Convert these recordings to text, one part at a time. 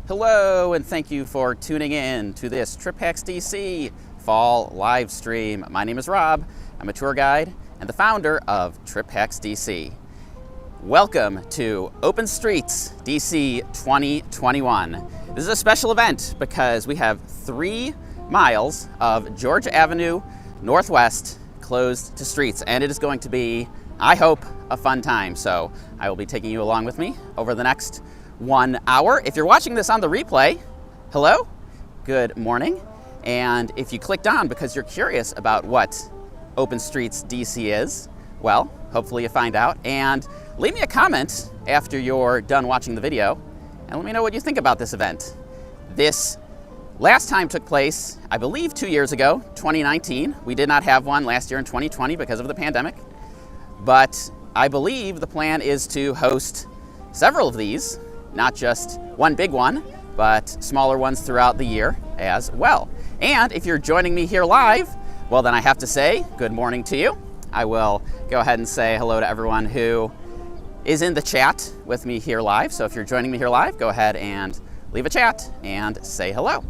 Hello, and thank you for tuning in to this TripHacks DC fall live stream. My name is Rob. I'm a tour guide and the founder of TripHacks DC. Welcome to Open Streets DC 2021. This is a special event because we have 3 miles of Georgia Avenue Northwest closed to streets, and it is going to be, I hope, a fun time. So I will be taking you along with me over the next 1 hour. If you're watching this on the replay, hello, good morning. And if you clicked on because you're curious about what Open Streets DC is, well, hopefully you find out. And leave me a comment after you're done watching the video and let me know what you think about this event. This last time took place, I believe, 2 years ago, 2019. We did not have one last year in 2020 because of the pandemic. But I believe the plan is to host several of these, not just one big one, but smaller ones throughout the year as well. And if you're joining me here live, well, then I have to say good morning to you. I will go ahead and say hello to everyone who is in the chat with me here live. So if you're joining me here live, go ahead and leave a chat and say hello.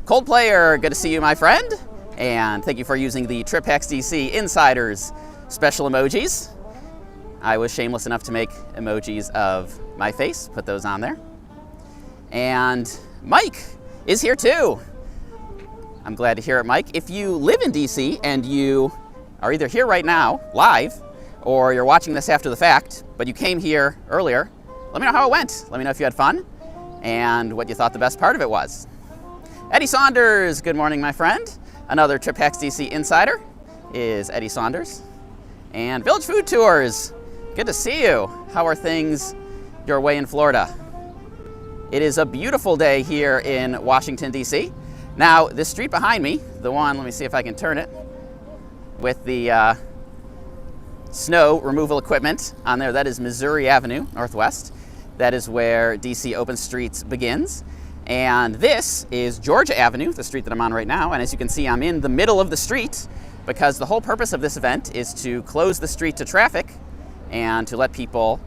Cold Player, good to see you, my friend. And thank you for using the TripHacks DC Insiders special emojis. I was shameless enough to make emojis of my face, put those on there. And Mike is here too. I'm glad to hear it, Mike. If you live in DC and you are either here right now, live, or you're watching this after the fact, but you came here earlier, let me know how it went. Let me know if you had fun and what you thought the best part of it was. Eddie Saunders, good morning, my friend. Another TripHacks DC Insider is Eddie Saunders. And Village Food Tours, good to see you. How are things your way in Florida? It is a beautiful day here in Washington, D.C. Now, this street behind me, the one, let me see if I can turn it, with the snow removal equipment on there, that is Missouri Avenue Northwest. That is where DC Open Streets begins. And this is Georgia Avenue, the street that I'm on right now. And as you can see, I'm in the middle of the street because the whole purpose of this event is to close the street to traffic and to let people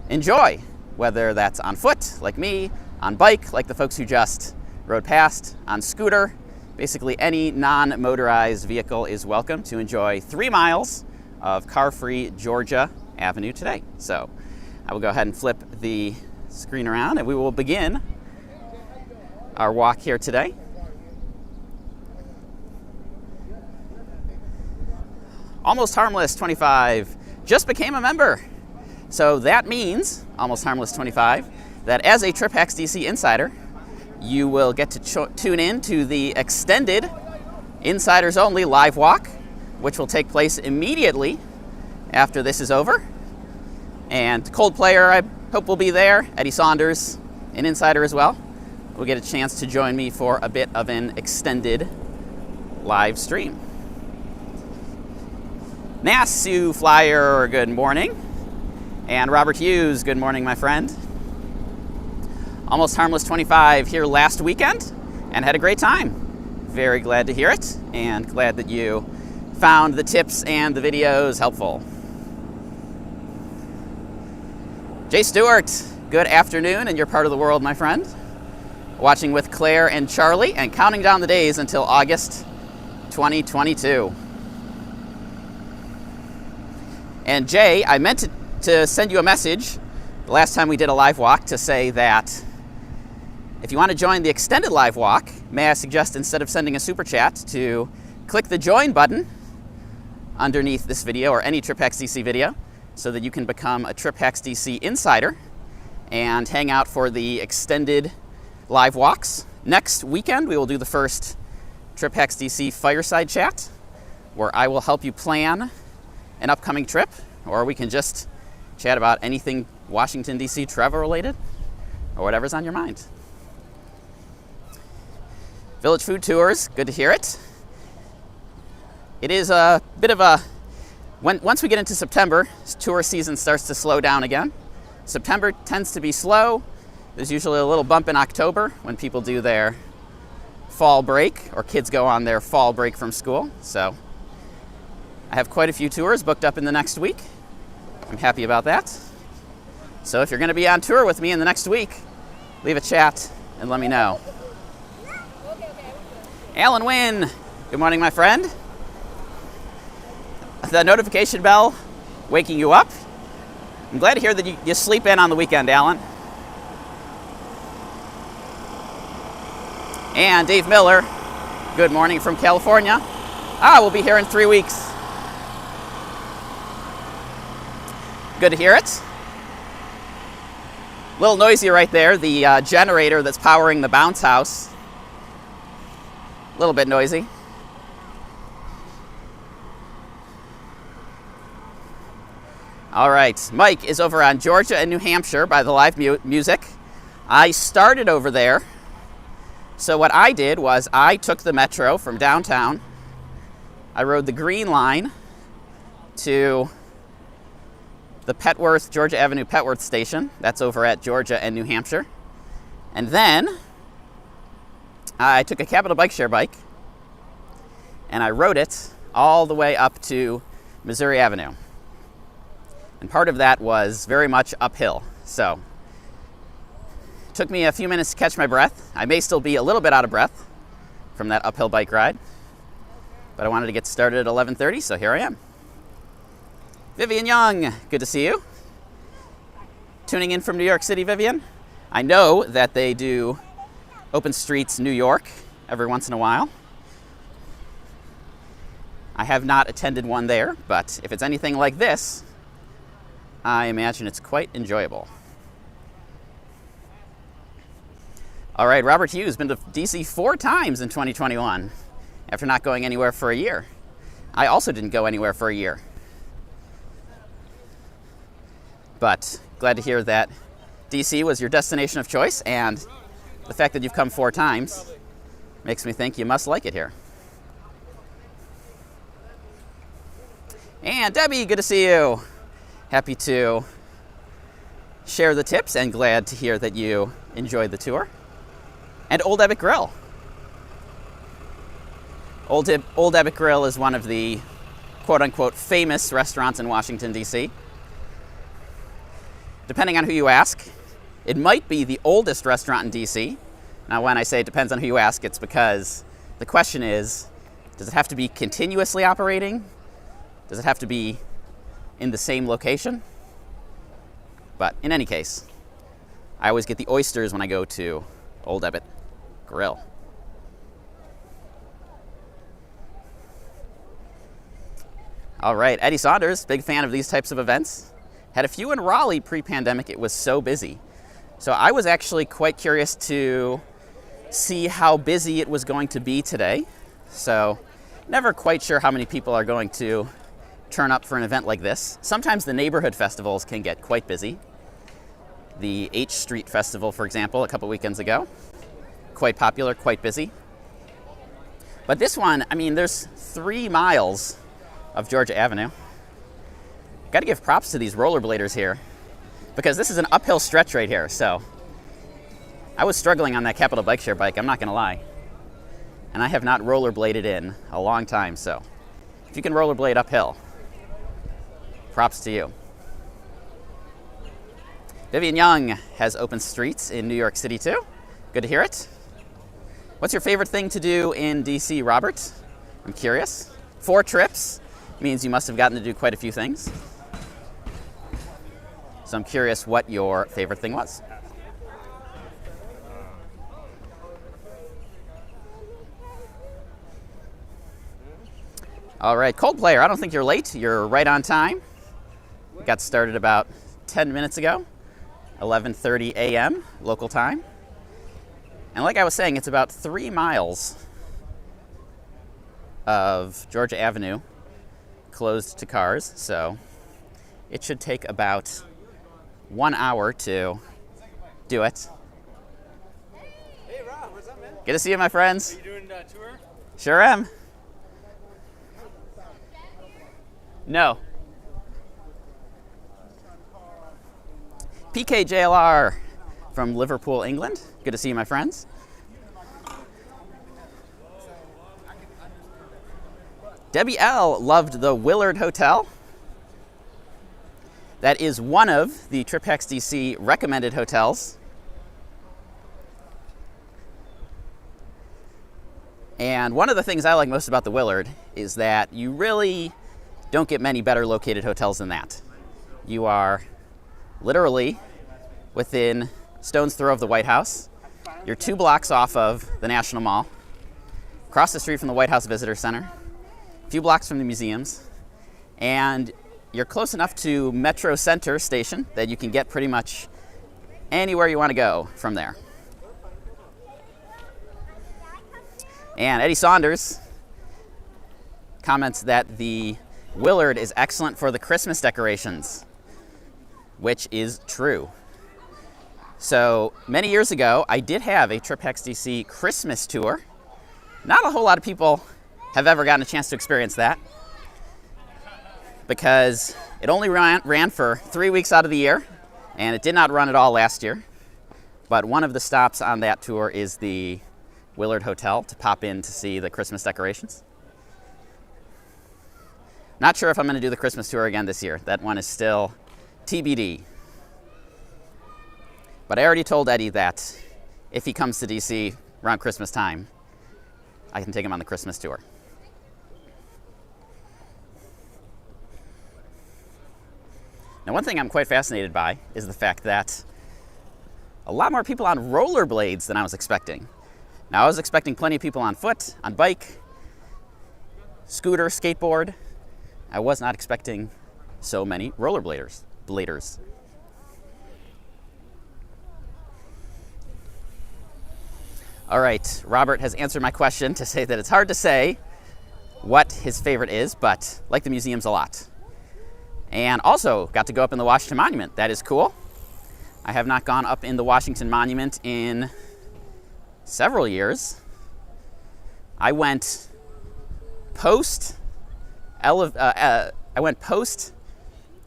enjoy, whether that's on foot, like me, on bike, like the folks who just rode past, on scooter. Basically, any non-motorized vehicle is welcome to enjoy 3 miles of car-free Georgia Avenue today. So I will go ahead and flip the screen around and we will begin our walk here today. Almost Harmless 25 just became a member. So that means, Almost Harmless 25, that as a TripHacks DC Insider, you will get to tune in to the extended Insiders Only live walk, which will take place immediately after this is over. And Cold Player, I hope will be there. Eddie Saunders, an Insider as well, will get a chance to join me for a bit of an extended live stream. Nasu Flyer, good morning. And Robert Hughes, good morning, my friend. Almost Harmless 25 here last weekend and had a great time. Very glad to hear it and glad that you found the tips and the videos helpful. Jay Stewart, good afternoon in your part of the world, my friend. Watching with Claire and Charlie and counting down the days until August 2022. And Jay, I meant to send you a message the last time we did a live walk to say that if you want to join the extended live walk, may I suggest instead of sending a super chat to click the join button underneath this video or any TripHacks DC video so that you can become a TripHacks DC Insider and hang out for the extended live walks. Next weekend, we will do the first TripHacks DC Fireside Chat where I will help you plan an upcoming trip, or we can just chat about anything Washington, D.C. travel related, or whatever's on your mind. Village Food Tours, good to hear it. It is a bit of a, once we get into September, tour season starts to slow down again. September tends to be slow. There's usually a little bump in October when people do their fall break, or kids go on their fall break from school. So I have quite a few tours booked up in the next week. I'm happy about that. So if you're going to be on tour with me in the next week, leave a chat and let me know. Alan Wynn, good morning, my friend. The notification bell waking you up. I'm glad to hear that you sleep in on the weekend, Alan. And Dave Miller, good morning from California. We'll be here in 3 weeks. Good to hear it. A little noisy right there, the generator that's powering the bounce house. A little bit noisy. All right, Mike is over on Georgia and New Hampshire by the live music. I started over there. So what I did was I took the metro from downtown. I rode the Green Line to the Petworth, Georgia Avenue Petworth station. That's over at Georgia and New Hampshire. And then I took a Capital Bike Share bike and I rode it all the way up to Missouri Avenue. And part of that was very much uphill. So it took me a few minutes to catch my breath. I may still be a little bit out of breath from that uphill bike ride, but I wanted to get started at 11:30, so here I am. Vivian Young, good to see you. Tuning in from New York City, Vivian. I know that they do Open Streets New York every once in a while. I have not attended one there, but if it's anything like this, I imagine it's quite enjoyable. All right, Robert Hughes, been to DC 4 times in 2021 after not going anywhere for a year. I also didn't go anywhere for a year. But glad to hear that DC was your destination of choice, and the fact that you've come 4 times makes me think you must like it here. And Debbie, good to see you. Happy to share the tips and glad to hear that you enjoyed the tour. And Old Ebbitt Grill. Old Ebbitt Grill is one of the quote-unquote famous restaurants in Washington, D.C. Depending on who you ask, it might be the oldest restaurant in D.C. Now, when I say it depends on who you ask, it's because the question is, does it have to be continuously operating? Does it have to be in the same location? But in any case, I always get the oysters when I go to Old Ebbitt Grill. All right, Eddie Saunders, big fan of these types of events. Had a few in Raleigh pre-pandemic. It was so busy. So I was actually quite curious to see how busy it was going to be today. So never quite sure how many people are going to turn up for an event like this. Sometimes the neighborhood festivals can get quite busy. The H Street Festival, for example, a couple weekends ago, quite popular, quite busy. But this one, I mean, there's 3 miles of Georgia Avenue. Got to give props to these rollerbladers here, because this is an uphill stretch right here. So I was struggling on that Capital Bike Share bike, I'm not going to lie. And I have not rollerbladed in a long time, so if you can rollerblade uphill, props to you. Vivian Young has Open Streets in New York City too. Good to hear it. What's your favorite thing to do in DC, Robert? I'm curious. 4 trips means you must have gotten to do quite a few things. So I'm curious what your favorite thing was. All right, Coldplayer, I don't think you're late. You're right on time. We got started about 10 minutes ago, 11:30 a.m. local time. And like I was saying, it's about 3 miles of Georgia Avenue closed to cars, so it should take about 1 hour to do it. Hey Rob, what's up, man? Good to see you, my friends. Are you doing a tour? Sure am. No. PKJLR from Liverpool, England. Good to see you, my friends. Debbie L. loved the Willard Hotel. That is one of the TripHacks DC recommended hotels. And one of the things I like most about the Willard is that you really don't get many better located hotels than that. You are literally within stone's throw of the White House. You're 2 blocks off of the National Mall, across the street from the White House Visitor Center, a few blocks from the museums, and you're close enough to Metro Center Station that you can get pretty much anywhere you want to go from there. And Eddie Saunders comments that the Willard is excellent for the Christmas decorations, which is true. So many years ago, I did have a TripHacks DC Christmas tour. Not a whole lot of people have ever gotten a chance to experience that because it only ran for 3 weeks out of the year, and it did not run at all last year. But one of the stops on that tour is the Willard Hotel to pop in to see the Christmas decorations. Not sure if I'm going to do the Christmas tour again this year. That one is still TBD. But I already told Eddie that if he comes to DC around Christmas time, I can take him on the Christmas tour. Now, one thing I'm quite fascinated by is the fact that a lot more people on rollerblades than I was expecting. Now, I was expecting plenty of people on foot, on bike, scooter, skateboard. I was not expecting so many rollerbladers. All right, Robert has answered my question to say that it's hard to say what his favorite is, but like the museums a lot. And also got to go up in the Washington Monument. That is cool. I have not gone up in the Washington Monument in several years. I went post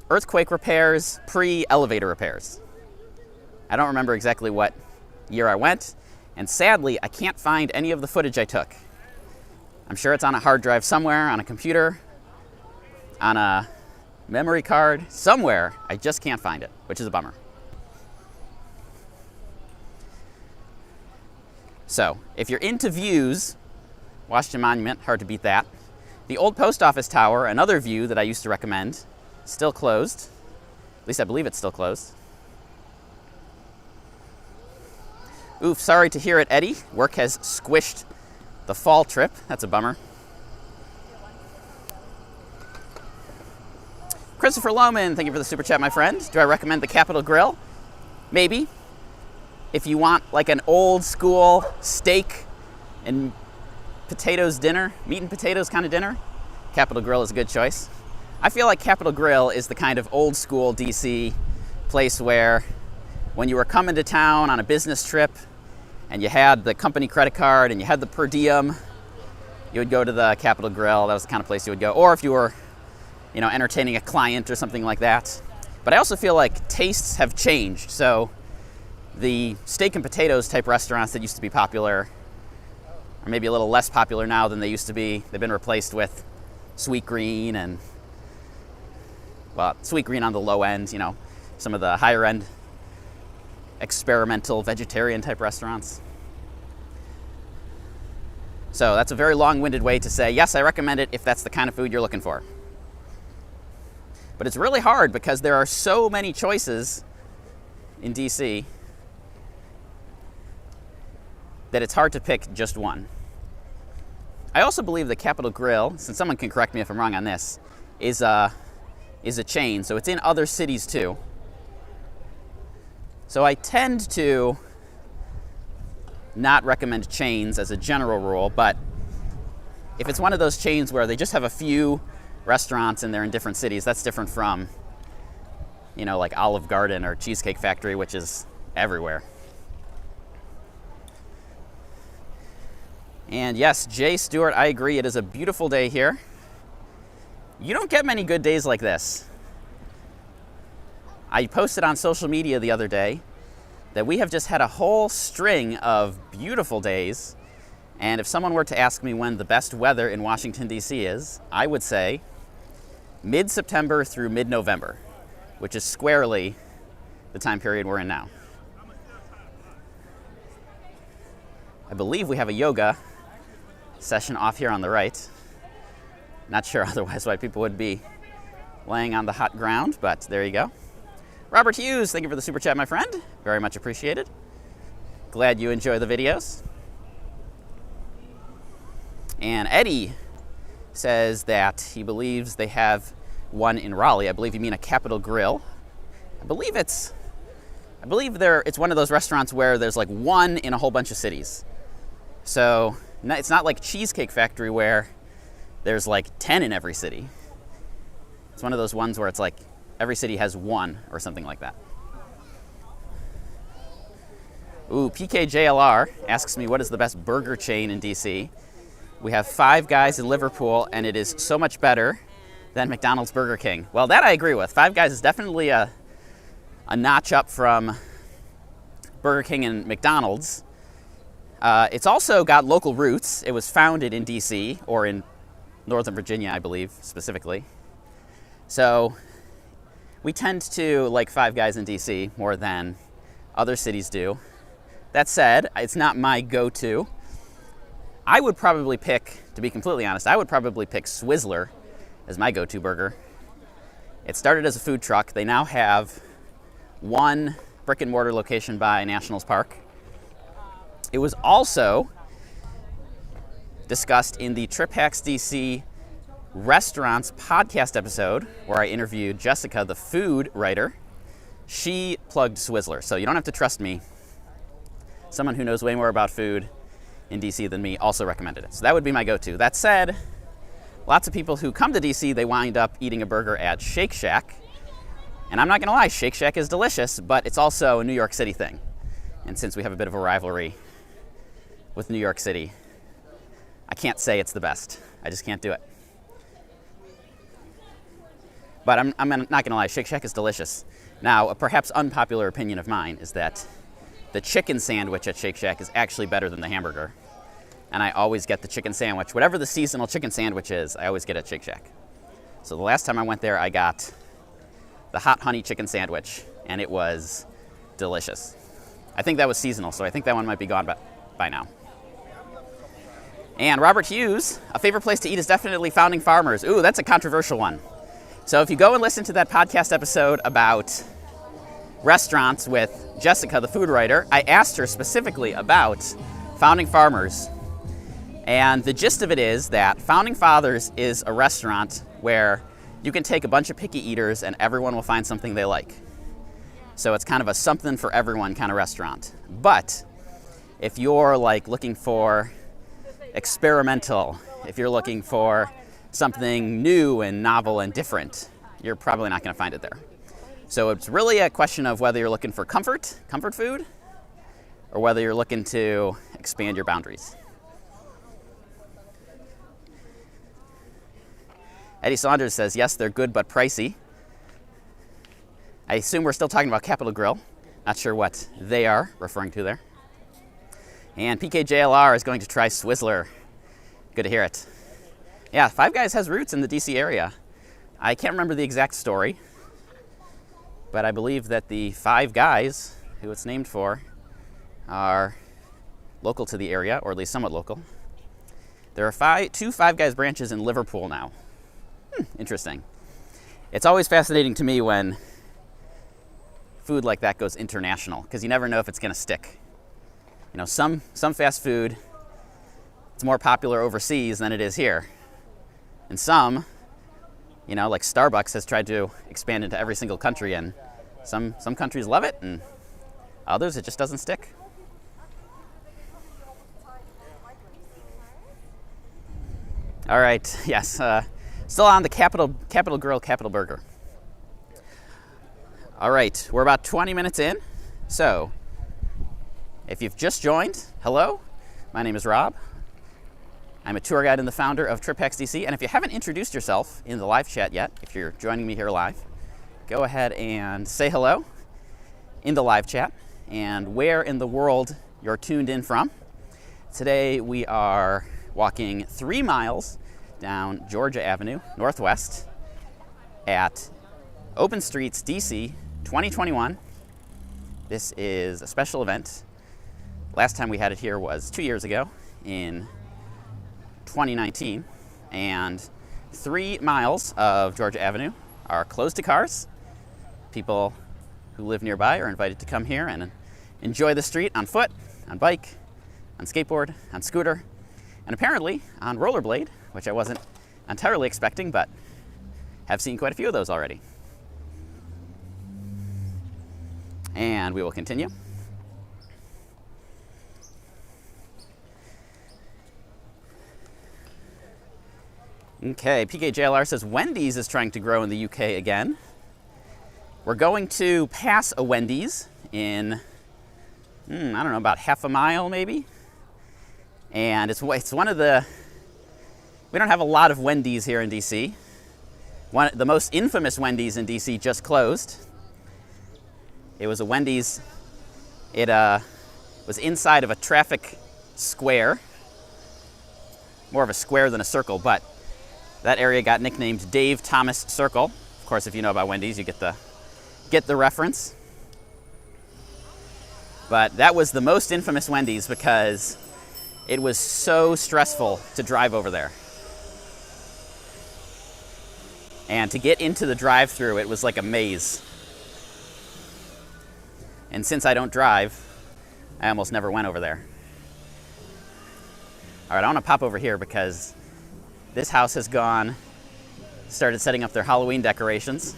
earthquake repairs, pre-elevator repairs. I don't remember exactly what year I went, and sadly, I can't find any of the footage I took. I'm sure it's on a hard drive somewhere, on a computer, on a memory card, somewhere. I just can't find it, which is a bummer. So, if you're into views, Washington Monument, hard to beat that. The old post office tower, another view that I used to recommend, still closed. At least I believe it's still closed. Oof, sorry to hear it, Eddie. Work has squished the fall trip. That's a bummer. Christopher Lohman, thank you for the super chat, my friend. Do I recommend the Capitol Grill? Maybe. If you want like an old school steak and potatoes dinner, meat and potatoes kind of dinner, Capitol Grill is a good choice. I feel like Capitol Grill is the kind of old school DC place where when you were coming to town on a business trip and you had the company credit card and you had the per diem, you would go to the Capitol Grill. That was the kind of place you would go. Or if you were, entertaining a client or something like that. But I also feel like tastes have changed. So the steak and potatoes type restaurants that used to be popular are maybe a little less popular now than they used to be. They've been replaced with Sweet Green and, Sweet Green on the low end, some of the higher end experimental vegetarian type restaurants. So that's a very long-winded way to say, yes, I recommend it if that's the kind of food you're looking for. But it's really hard because there are so many choices in DC that it's hard to pick just one. I also believe the Capitol Grill, since someone can correct me if I'm wrong on this, is a chain, so it's in other cities too. So I tend to not recommend chains as a general rule, but if it's one of those chains where they just have a few restaurants and they're in different cities, that's different from, like Olive Garden or Cheesecake Factory, which is everywhere. And yes, Jay Stewart, I agree. It is a beautiful day here. You don't get many good days like this. I posted on social media the other day that we have just had a whole string of beautiful days. And if someone were to ask me when the best weather in Washington, D.C. is, I would say mid-September through mid-November, which is squarely the time period we're in now. I believe we have a yoga session off here on the right. Not sure otherwise why people would be laying on the hot ground, but there you go. Robert Hughes, thank you for the super chat, my friend. Very much appreciated. Glad you enjoy the videos. And Eddie says that he believes they have one in Raleigh. I believe you mean a Capital Grille. I believe it's one of those restaurants where there's like one in a whole bunch of cities. So it's not like Cheesecake Factory where there's like 10 in every city. It's one of those ones where it's like every city has one or something like that. Ooh, PKJLR asks me what is the best burger chain in DC. We have Five Guys in Liverpool, and it is so much better than McDonald's Burger King. Well, that I agree with. Five Guys is definitely a notch up from Burger King and McDonald's. It's also got local roots. It was founded in DC, or in Northern Virginia, I believe, specifically. So we tend to like Five Guys in DC more than other cities do. That said, it's not my go-to. I would probably pick, to be completely honest, I would probably pick Swizzler as my go-to burger. It started as a food truck. They now have one brick and mortar location by Nationals Park. It was also discussed in the Trip Hacks DC Restaurants podcast episode where I interviewed Jessica, the food writer. She plugged Swizzler, so you don't have to trust me. Someone who knows way more about food in DC than me also recommended it. So that would be my go-to. That said, lots of people who come to DC, they wind up eating a burger at Shake Shack. And I'm not gonna lie, Shake Shack is delicious, but it's also a New York City thing. And since we have a bit of a rivalry with New York City, I can't say it's the best. I just can't do it. But I'm not gonna lie, Shake Shack is delicious. Now, a perhaps unpopular opinion of mine is that the chicken sandwich at Shake Shack is actually better than the hamburger. And I always get the chicken sandwich. Whatever the seasonal chicken sandwich is, I always get at Shake Shack. So the last time I went there, I got the hot honey chicken sandwich, and it was delicious. I think that was seasonal, so I think that one might be gone by now. And Robert Hughes, a favorite place to eat is definitely Founding Farmers. Ooh, that's a controversial one. So if you go and listen to that podcast episode about restaurants with Jessica, the food writer, I asked her specifically about Founding Farmers. And the gist of it is that Founding Fathers is a restaurant where you can take a bunch of picky eaters and everyone will find something they like. So it's kind of a something for everyone kind of restaurant. But if you're like looking for experimental, if you're looking for something new and novel and different, you're probably not going to find it there. So it's really a question of whether you're looking for comfort food, or whether you're looking to expand your boundaries. Eddie Saunders says, yes, they're good but pricey. I assume we're still talking about Capital Grille. Not sure what they are referring to there. And PKJLR is going to try Swizzler. Good to hear it. Yeah, Five Guys has roots in the DC area. I can't remember the exact story, but I believe that the Five Guys, who it's named for, are local to the area, or at least somewhat local. There are two Five Guys branches in Liverpool now. Interesting. It's always fascinating to me when food like that goes international, because you never know if it's going to stick. You know, some fast food, it's more popular overseas than it is here. And some, you know, like Starbucks has tried to expand into every single country, and some countries love it, and others it just doesn't stick. All right, yes, still on the Capital Grille, Capital Burger. All right, we're about 20 minutes in, so if you've just joined, hello, my name is Rob. I'm a tour guide and the founder of Trip Hacks DC, and if you haven't introduced yourself in the live chat yet, if you're joining me here live, go ahead and say hello in the live chat and where in the world you're tuned in from. Today we are walking 3 miles down Georgia Avenue, Northwest, at Open Streets DC 2021. This is a special event. Last time we had it here was 2 years ago in 2019, and 3 miles of Georgia Avenue are closed to cars. People who live nearby are invited to come here and enjoy the street on foot, on bike, on skateboard, on scooter, and apparently on rollerblade, which I wasn't entirely expecting, but have seen quite a few of those already. And we will continue. Okay, PKJLR says Wendy's is trying to grow in the UK again. We're going to pass a Wendy's in, I don't know, about half a mile maybe. And it's one of the, we don't have a lot of Wendy's here in DC. The most infamous Wendy's in DC just closed. It was a Wendy's, it was inside of a traffic square, more of a square than a circle, but that area got nicknamed Dave Thomas Circle. Of course, if you know about Wendy's, you get the reference. But that was the most infamous Wendy's because it was so stressful to drive over there. And to get into the drive-thru, it was like a maze. And since I don't drive, I almost never went over there. All right, I want to pop over here because this house has started setting up their Halloween decorations.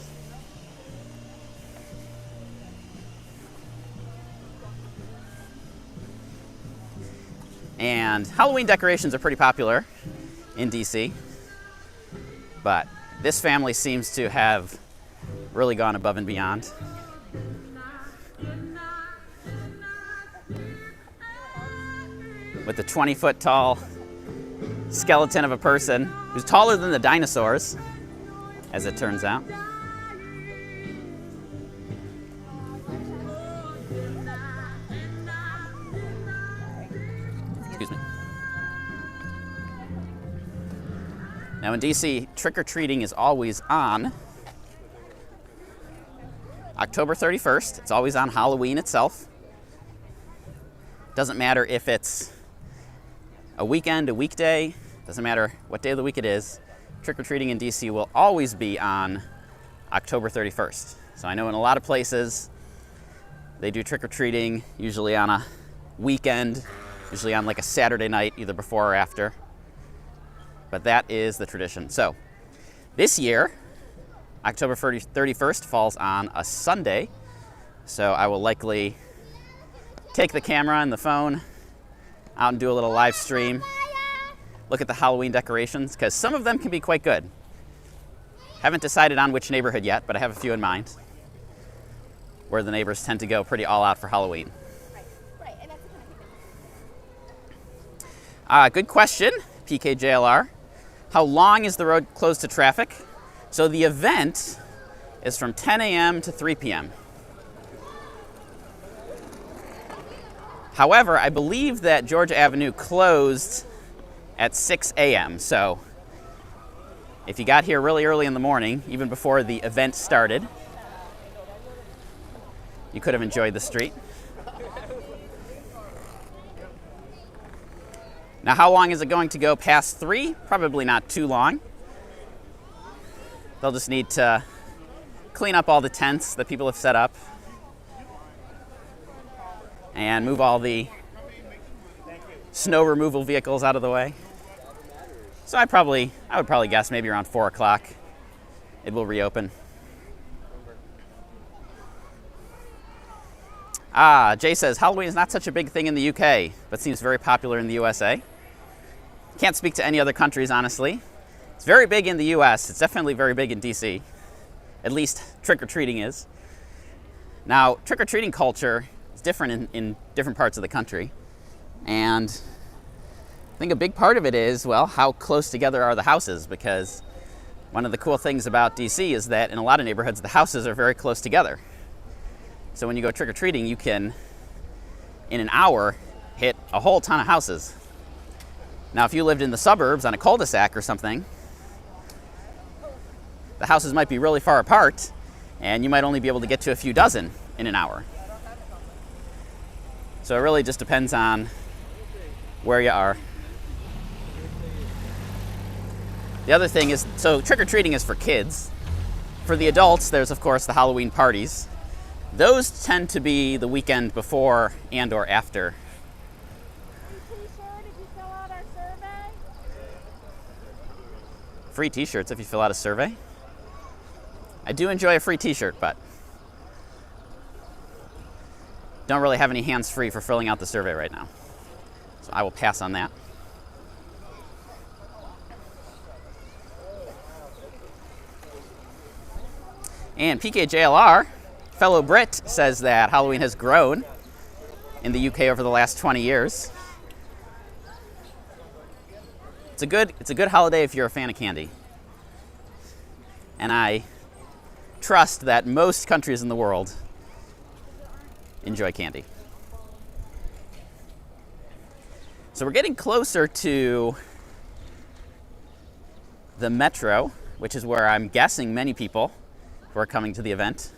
And Halloween decorations are pretty popular in DC, but this family seems to have really gone above and beyond. With the 20-foot tall skeleton of a person who's taller than the dinosaurs, as it turns out. Excuse me. Now in DC, trick-or-treating is always on October 31st. It's always on Halloween itself. Doesn't matter if it's a weekend, a weekday, doesn't matter what day of the week it is. Trick-or-treating in DC will always be on October 31st. So I know in a lot of places they do trick-or-treating usually on a weekend, usually on like a Saturday night, either before or after. But that is the tradition. So this year, October 31st falls on a Sunday. So I will likely take the camera and the phone out and do a little live stream, look at the Halloween decorations, because some of them can be quite good. Haven't decided on which neighborhood yet, but I have a few in mind where the neighbors tend to go pretty all out for Halloween. Good question, PKJLR. How long is the road closed to traffic? So the event is from 10 a.m. to 3 p.m. However, I believe that Georgia Avenue closed at 6 a.m. So if you got here really early in the morning, even before the event started, you could have enjoyed the street. Now, how long is it going to go past 3? Probably not too long. They'll just need to clean up all the tents that people have set up and move all the snow removal vehicles out of the way. So I would probably guess maybe around 4 o'clock it will reopen. Jay says, Halloween is not such a big thing in the UK, but seems very popular in the USA. Can't speak to any other countries, honestly. It's very big in the US. It's definitely very big in DC. At least trick-or-treating is. Now, trick-or-treating culture is different in different parts of the country. And I think a big part of it is, well, how close together are the houses? Because one of the cool things about DC is that in a lot of neighborhoods, the houses are very close together. So when you go trick-or-treating, you can, in an hour, hit a whole ton of houses. Now, if you lived in the suburbs on a cul-de-sac or something, the houses might be really far apart, and you might only be able to get to a few dozen in an hour. So it really just depends on where you are. The other thing is, so trick-or-treating is for kids. For the adults, there's of course the Halloween parties. Those tend to be the weekend before and or after. Free t-shirts if you fill out a survey. I do enjoy a free t-shirt, but don't really have any hands free for filling out the survey right now. So I will pass on that. And PKJLR, fellow Brit, says that Halloween has grown in the UK over the last 20 years. It's a good holiday if you're a fan of candy. And I trust that most countries in the world enjoy candy. So we're getting closer to the Metro, which is where I'm guessing many people who are coming to the event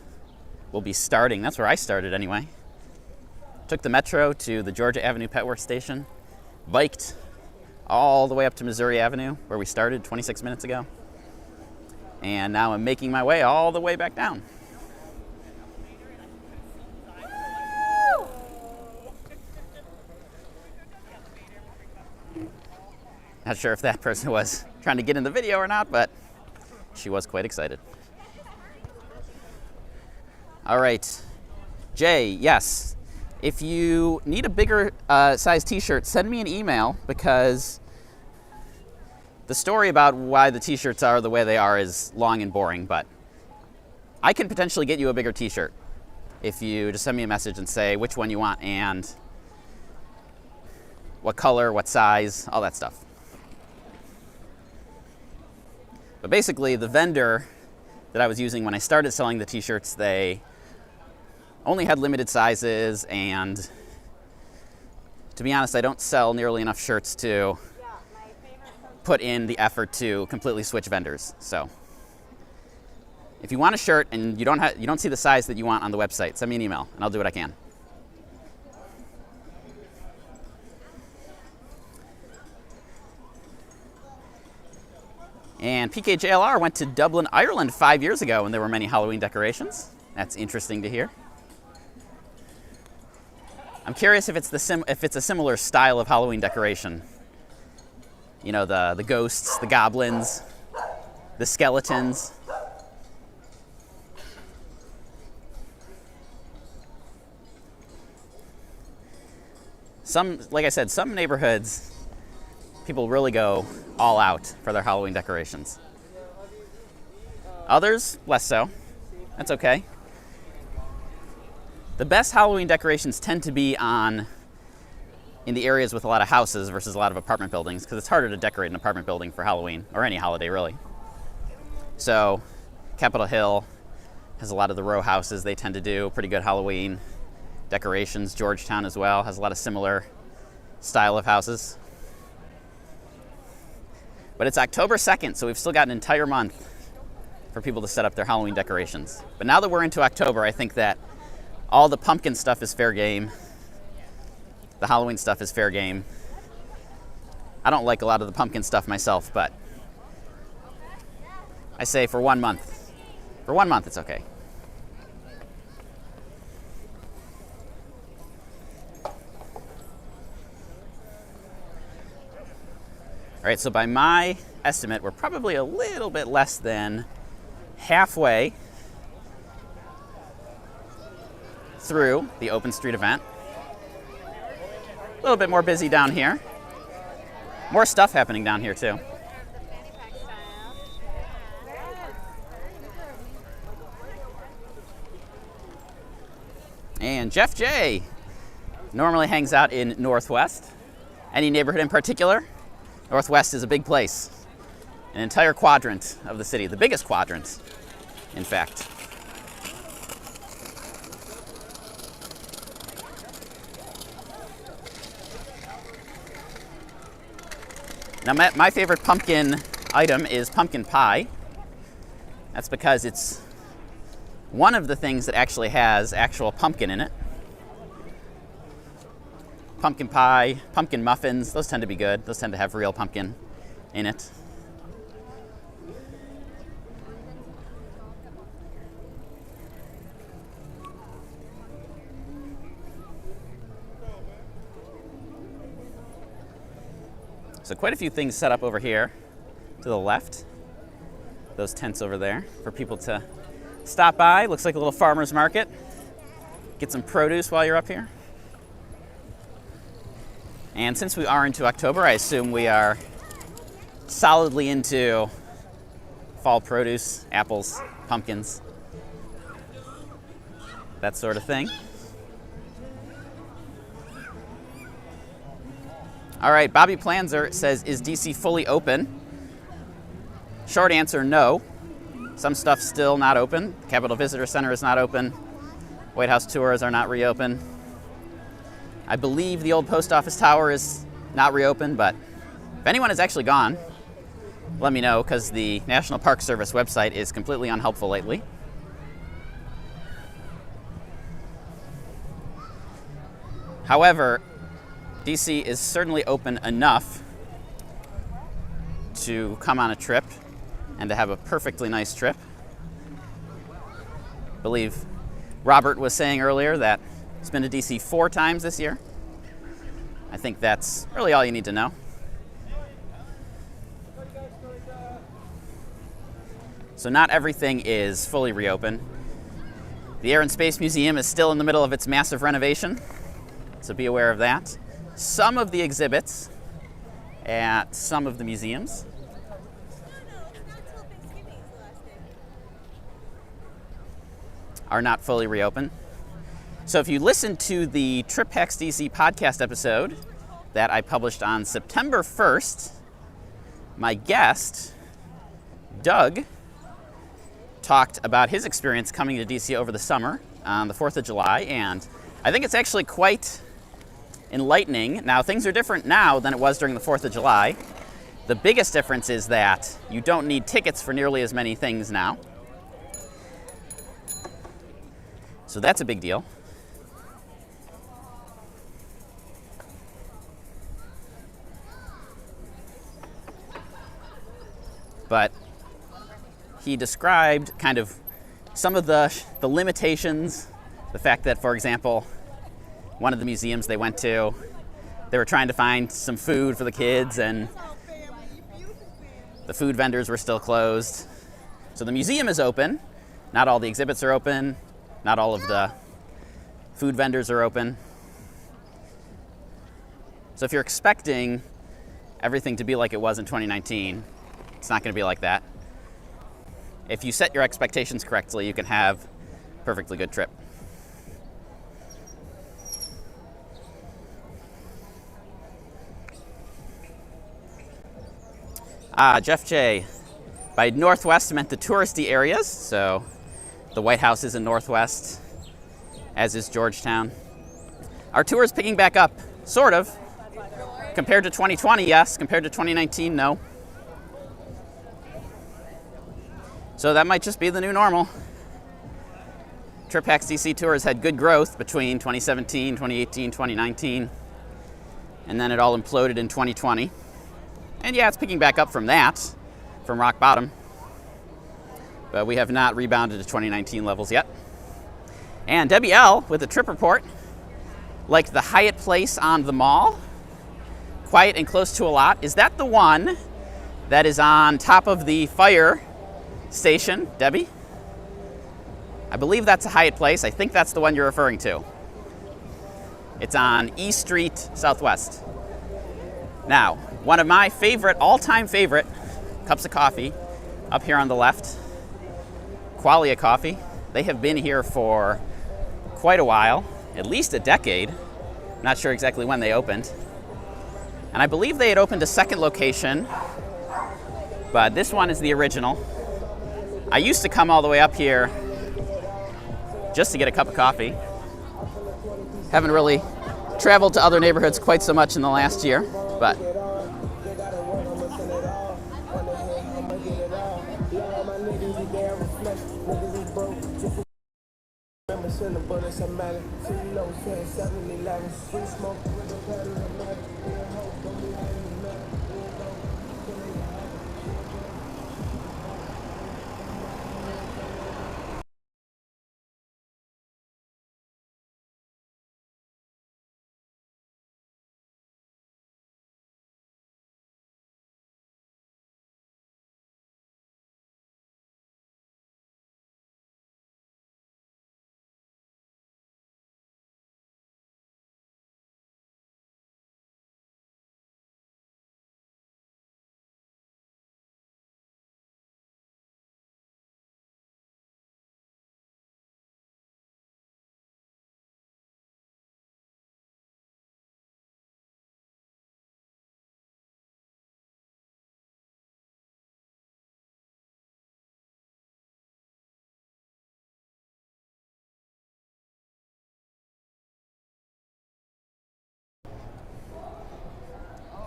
will be starting. That's where I started anyway. Took the Metro to the Georgia Avenue Petworth station, biked all the way up to Missouri Avenue, where we started 26 minutes ago. And now I'm making my way all the way back down. Not sure if that person was trying to get in the video or not, but she was quite excited. All right, Jay, yes. If you need a bigger size t-shirt, send me an email, because the story about why the t-shirts are the way they are is long and boring, but I can potentially get you a bigger t-shirt if you just send me a message and say which one you want and what color, what size, all that stuff. But basically, the vendor that I was using when I started selling the t-shirts, they only had limited sizes, and to be honest, I don't sell nearly enough shirts to put in the effort to completely switch vendors. So if you want a shirt and you don't see the size that you want on the website, send me an email and I'll do what I can. And PKJLR went to Dublin, Ireland 5 years ago when there were many Halloween decorations. That's interesting to hear. I'm curious if it's a similar style of Halloween decoration. You know, the ghosts, the goblins, the skeletons. Like I said, some neighborhoods, people really go all out for their Halloween decorations. Others, less so. That's okay. The best Halloween decorations tend to be in the areas with a lot of houses versus a lot of apartment buildings, because it's harder to decorate an apartment building for Halloween, or any holiday really. So Capitol Hill has a lot of the row houses. They tend to do pretty good Halloween decorations. Georgetown as well has a lot of similar style of houses. But it's October 2nd, so we've still got an entire month for people to set up their Halloween decorations. But now that we're into October, I think that all the pumpkin stuff is fair game. The Halloween stuff is fair game. I don't like a lot of the pumpkin stuff myself, but I say for 1 month. For 1 month, it's okay. All right, so by my estimate, we're probably a little bit less than halfway through the Open Street event. A little bit more busy down here. More stuff happening down here too. And Jeff J normally hangs out in Northwest. Any neighborhood in particular? Northwest is a big place. An entire quadrant of the city, the biggest quadrant, in fact. Now, my favorite pumpkin item is pumpkin pie. That's because it's one of the things that actually has actual pumpkin in it. Pumpkin pie, pumpkin muffins, those tend to be good. Those tend to have real pumpkin in it. So quite a few things set up over here to the left. Those tents over there for people to stop by. Looks like a little farmer's market. Get some produce while you're up here. And since we are into October, I assume we are solidly into fall produce, apples, pumpkins, that sort of thing. All right, Bobby Planzer says, is DC fully open? Short answer, no. Some stuff's still not open. Capitol Visitor Center is not open. White House tours are not reopened. I believe the old post office tower is not reopened, but if anyone has actually gone, let me know, because the National Park Service website is completely unhelpful lately. However, DC is certainly open enough to come on a trip and to have a perfectly nice trip. I believe Robert was saying earlier that he's been to DC 4 times this year. I think that's really all you need to know. So not everything is fully reopened. The Air and Space Museum is still in the middle of its massive renovation, so be aware of that. Some of the exhibits at some of the museums are not fully reopened. So if you listen to the Trip Hacks DC podcast episode that I published on September 1st, my guest, Doug, talked about his experience coming to DC over the summer on the 4th of July, and I think it's actually quite enlightening. Now, things are different now than it was during the 4th of July. The biggest difference is that you don't need tickets for nearly as many things now. So that's a big deal. But he described kind of some of the limitations, the fact that, for example, one of the museums they went to, they were trying to find some food for the kids, and the food vendors were still closed. So the museum is open. Not all the exhibits are open. Not all of the food vendors are open. So if you're expecting everything to be like it was in 2019, it's not going to be like that. If you set your expectations correctly, you can have a perfectly good trip. Jeff J. By Northwest meant the touristy areas, so the White House is in Northwest, as is Georgetown. Our tour is picking back up, sort of. Compared to 2020, yes. Compared to 2019, no. So that might just be the new normal. Trip Hacks DC Tours had good growth between 2017, 2018, 2019, and then it all imploded in 2020. And yeah, it's picking back up from that, from rock bottom. But we have not rebounded to 2019 levels yet. And Debbie L. with a trip report, like the Hyatt Place on the Mall, quiet and close to a lot. Is that the one that is on top of the fire station, Debbie? I believe that's a Hyatt Place. I think that's the one you're referring to. It's on E Street Southwest. Now, one of my favorite, all-time favorite cups of coffee up here on the left, Qualia Coffee. They have been here for quite a while, at least a decade. Not sure exactly when they opened. And I believe they had opened a second location, but this one is the original. I used to come all the way up here just to get a cup of coffee. Haven't really traveled to other neighborhoods quite so much in the last year, but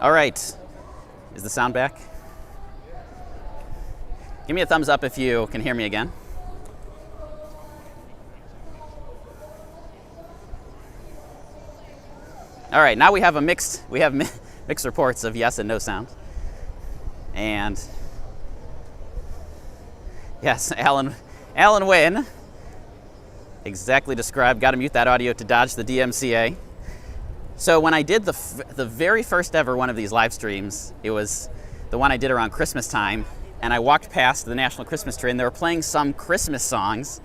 All right. Is the sound back? Give me a thumbs up if you can hear me again. All right, now we have mixed reports of yes and no sound. And yes, Alan Wynn exactly described, got to mute that audio to dodge the DMCA. So when I did the very first ever one of these live streams, it was the one I did around Christmas time, and I walked past the National Christmas Tree and they were playing some Christmas songs,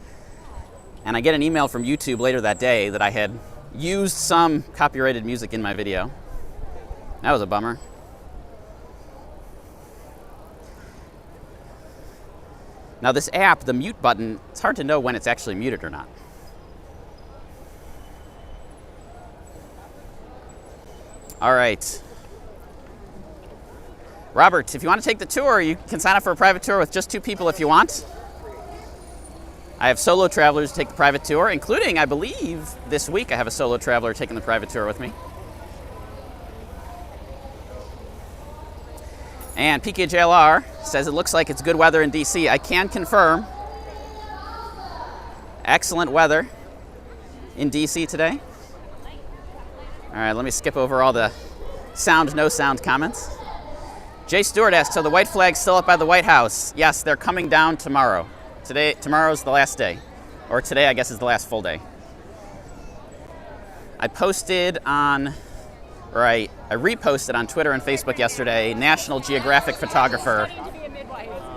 and I get an email from YouTube later that day that I had used some copyrighted music in my video. That was a bummer. Now this app, the mute button, it's hard to know when it's actually muted or not. All right. Robert, if you want to take the tour, you can sign up for a private tour with just 2 people if you want. I have solo travelers take the private tour, including, I believe, this week I have a solo traveler taking the private tour with me. And PKJLR says it looks like it's good weather in DC. I can confirm excellent weather in DC today. All right, let me skip over all the sound, no sound comments. Jay Stewart asks, so the white flag's still up by the White House? Yes, they're coming down tomorrow. Tomorrow's the last day. Or today, I guess, is the last full day. I reposted on Twitter and Facebook yesterday. National Geographic photographer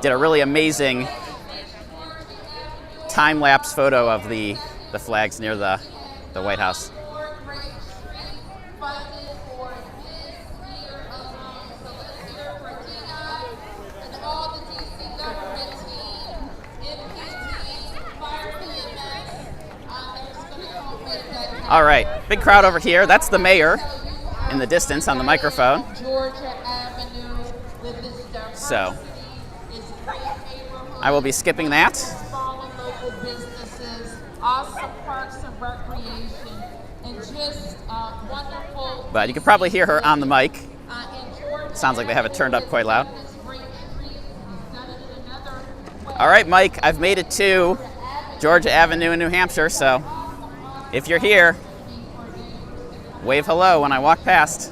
did a really amazing time-lapse photo of the flags near the White House. All right, big crowd over here. That's the mayor in the distance on the microphone. So I will be skipping that. But you can probably hear her on the mic. Sounds like they have it turned up quite loud. All right, Mike, I've made it to Georgia Avenue in New Hampshire, so if you're here, wave hello when I walk past.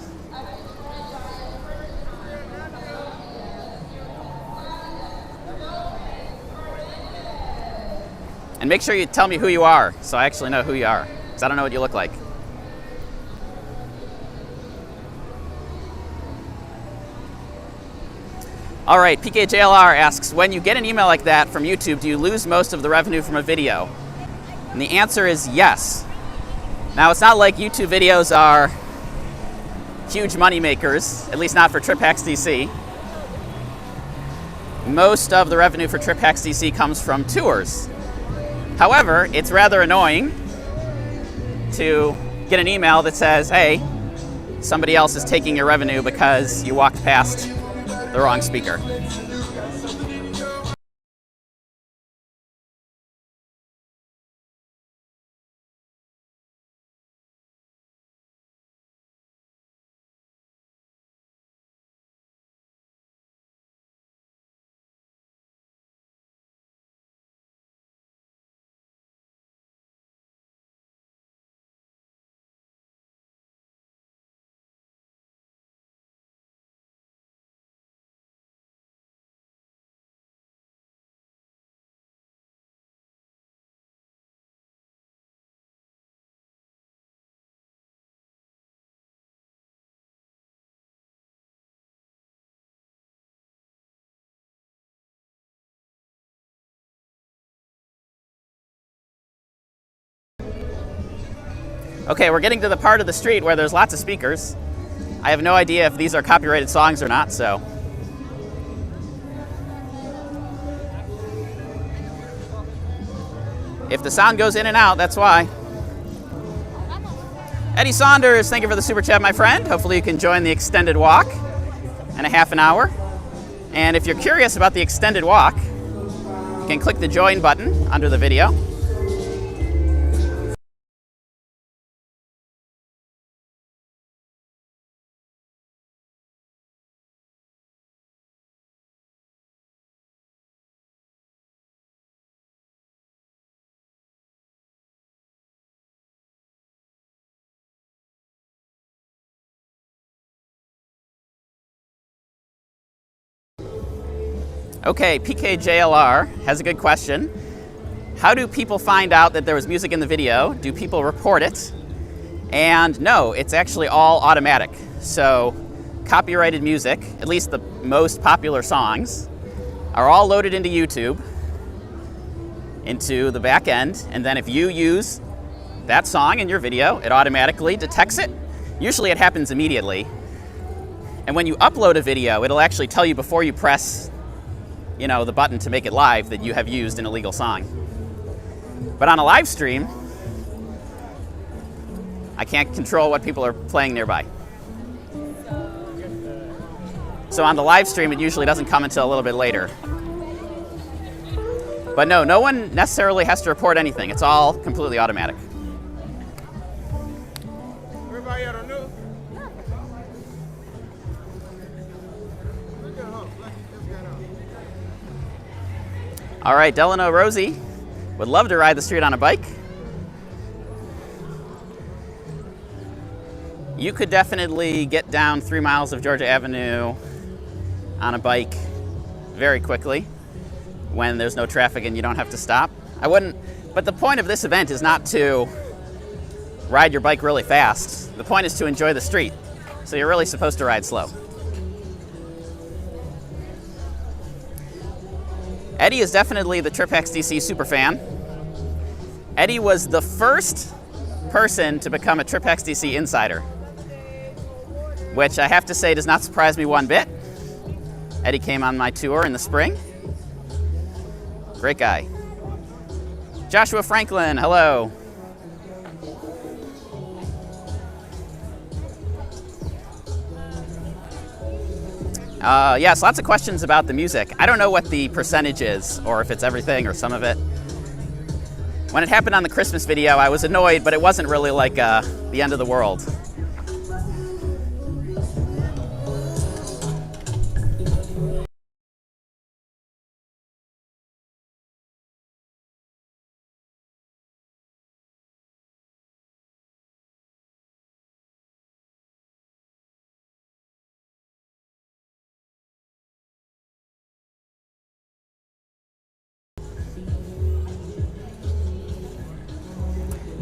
And make sure you tell me who you are, so I actually know who you are, because I don't know what you look like. All right, PKJLR asks, when you get an email like that from YouTube, do you lose most of the revenue from a video? And the answer is yes. Now, it's not like YouTube videos are huge money makers, at least not for TripHacks DC. Most of the revenue for TripHacks DC comes from tours. However, it's rather annoying to get an email that says, hey, somebody else is taking your revenue because you walked past the wrong speaker. Okay, we're getting to the part of the street where there's lots of speakers. I have no idea if these are copyrighted songs or not, so. If the sound goes in and out, that's why. Eddie Saunders, thank you for the super chat, my friend. Hopefully you can join the extended walk in a half an hour. And if you're curious about the extended walk, you can click the join button under the video. Okay, PKJLR has a good question. How do people find out that there was music in the video? Do people report it? And no, it's actually all automatic. So copyrighted music, at least the most popular songs, are all loaded into YouTube, into the back end, and then if you use that song in your video, it automatically detects it. Usually it happens immediately. And when you upload a video, it'll actually tell you before you press, the button to make it live that you have used an illegal song. But on a live stream, I can't control what people are playing nearby. So on the live stream, it usually doesn't come until a little bit later. But no one necessarily has to report anything. It's all completely automatic. Everybody out on new? All right, Delano Rosie would love to ride the street on a bike. You could definitely get down 3 miles of Georgia Avenue on a bike very quickly when there's no traffic and you don't have to stop. I wouldn't, but the point of this event is not to ride your bike really fast. The point is to enjoy the street. So you're really supposed to ride slow. Eddie is definitely the TripHacks.DC superfan. Eddie was the first person to become a TripHacks.DC insider, which I have to say does not surprise me one bit. Eddie came on my tour in the spring. Great guy. Joshua Franklin, hello. Yes, lots of questions about the music. I don't know what the percentage is, or if it's everything or some of it. When it happened on the Christmas video, I was annoyed, but it wasn't really like the end of the world.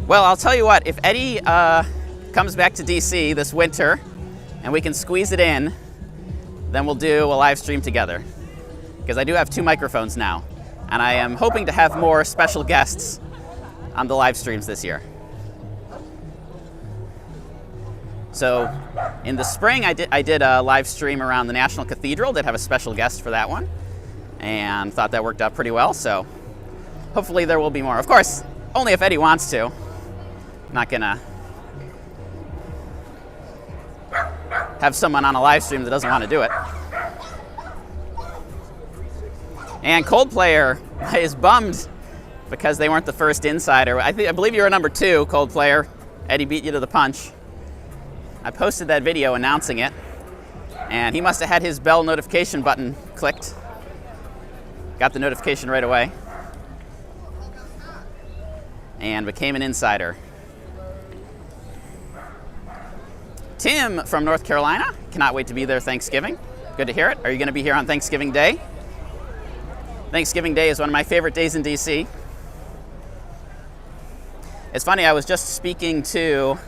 Well, I'll tell you what, if Eddie comes back to DC this winter and we can squeeze it in, then we'll do a live stream together. Because I do have 2 microphones now, and I am hoping to have more special guests on the live streams this year. So in the spring, I did a live stream around the National Cathedral, did have a special guest for that one, and thought that worked out pretty well, so hopefully there will be more. Of course, only if Eddie wants to. I'm not gonna have someone on a live stream that doesn't want to do it. And Coldplayer is bummed because they weren't the first insider. I believe you were number 2, Coldplayer. Eddie beat you to the punch. I posted that video announcing it, and he must have had his bell notification button clicked. Got the notification right away, and became an insider. Tim from North Carolina, cannot wait to be there Thanksgiving. Good to hear it. Are you going to be here on Thanksgiving Day? Thanksgiving Day is one of my favorite days in DC. It's funny, I was just speaking to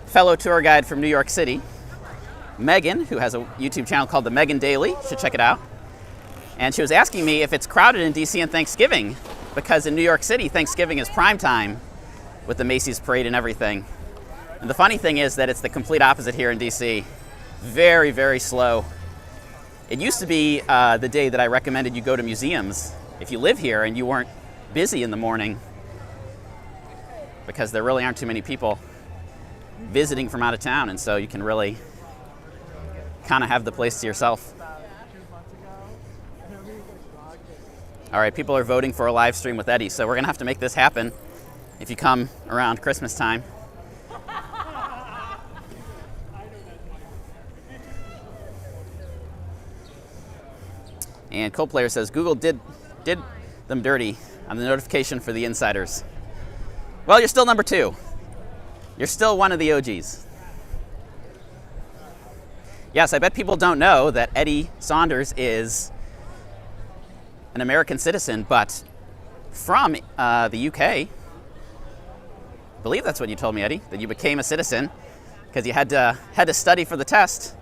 fellow tour guide from New York City, Megan, who has a YouTube channel called The Megan Daily. You should check it out. And she was asking me if it's crowded in DC on Thanksgiving, because in New York City, Thanksgiving is prime time with the Macy's parade and everything. And the funny thing is that it's the complete opposite here in DC. Very, very slow. It used to be the day that I recommended you go to museums if you live here and you weren't busy in the morning, because there really aren't too many people visiting from out of town, and so you can really kind of have the place to yourself. All right, people are voting for a live stream with Eddie, so we're gonna have to make this happen if you come around Christmas time. And Coldplayer says Google did them dirty on the notification for the insiders. Well, you're still number 2. You're still one of the OGs. Yes, I bet people don't know that Eddie Saunders is an American citizen, but from the UK. I believe that's what you told me, Eddie, that you became a citizen because you had to study for the test,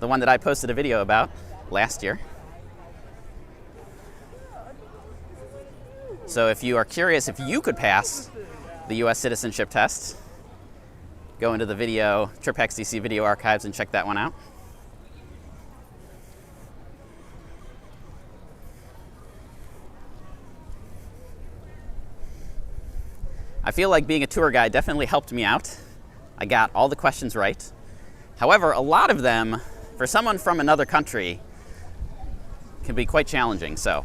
the one that I posted a video about last year. So if you are curious if you could pass the US citizenship test, go into the video, TripHacks DC video archives, and check that one out. I feel like being a tour guide definitely helped me out. I got all the questions right. However, a lot of them, for someone from another country, can be quite challenging. So